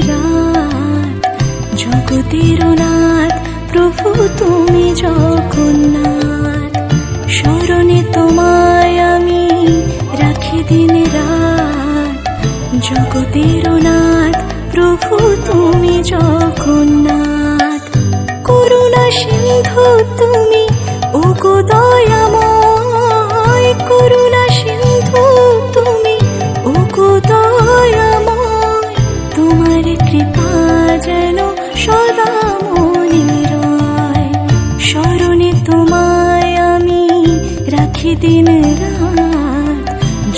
রাত, জগতের নাথ প্রভু তুমি জগন্নাথ। স্মরণে তোমায় আমি রাখি দিন রাত, জগতের নাথ প্রভু তুমি জগন্নাথ। করুণা সিন্ধু তুমি ওগো দয়াময়, করুণা সিন্ধু তুমি ওগো দয়াময়। তোমার কৃপা যেন সদা মনে রয়, স্মরণে তোমায় আমি রাখি দিন রাত,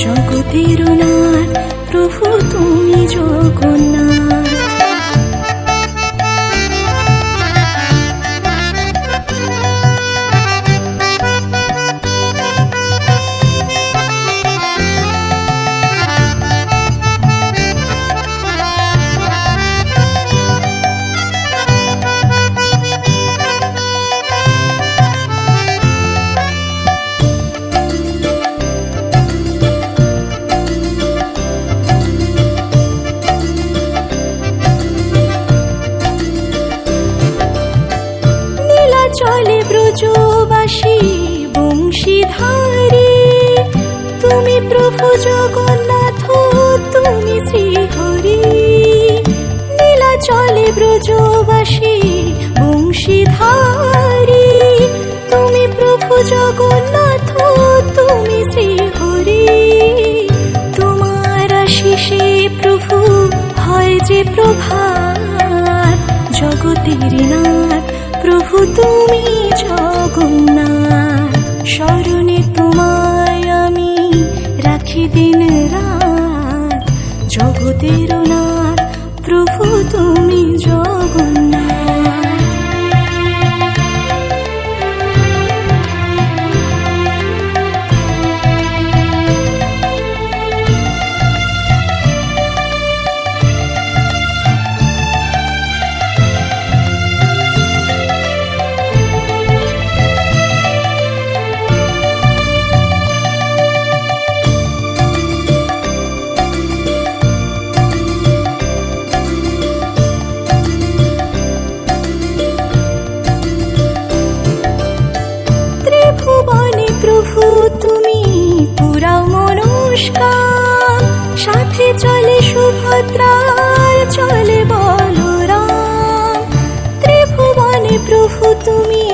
জগতের নাথ প্রভু তুমি জগন্নাথ। চলে ব্রজবাসী বংশীধারী, তুমি প্রভু জগন্নাথ তুমি শ্রীহরি। নীলা চলে ব্রজবাসী বংশীধারী, তুমি প্রভু জগন্নাথ তুমি শ্রীহরি। তোমার আশিসে প্রভু হয় যে প্রভাত, জগতের নাথ প্রভু তুমি জগন্নাথ। স্মরণে তোমায় আমি রাখি দিন রাত, জগতের নাথ প্রভু তুমি জগন্নাথ। ত্রিভুবনে প্রভু তুমি পুরাও মনস্কাম, সাথে চলে সুভদ্রার চলে বলরাম। ত্রিভুবনে প্রভু তুমি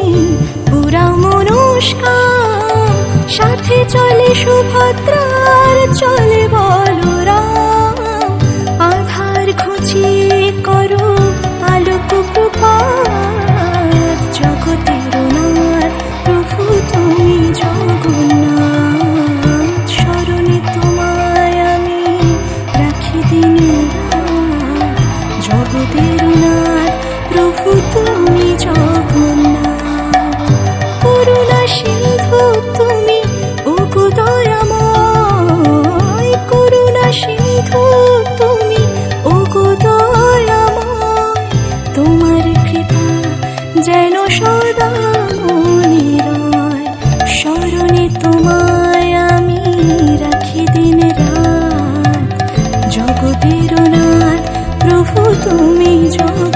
পুরাও মনস্কাম, সাথে চলে সুভদ্রার চলে বলরাম। আধার ঘুচিয়ে করো আলোক প্রভাত, জগতের নাথ প্রভু তুমি জগন্নাথ। স্মরণে তোমায় আমি রাখি দিন রাত, জগতের নাথ প্রভু তুমি জগন্নাথ। করুণা সিন্ধু তুমি ওগো দয়াময়, করুণা সিন্ধু তুমি ওগো দয়াময়। তোমার কৃপা যেন সদা মনে রয়, স্মরণে তোমায় আমি রাখি দিন রাত, জগতের নাথ প্রভু তুমি জগন্নাথ।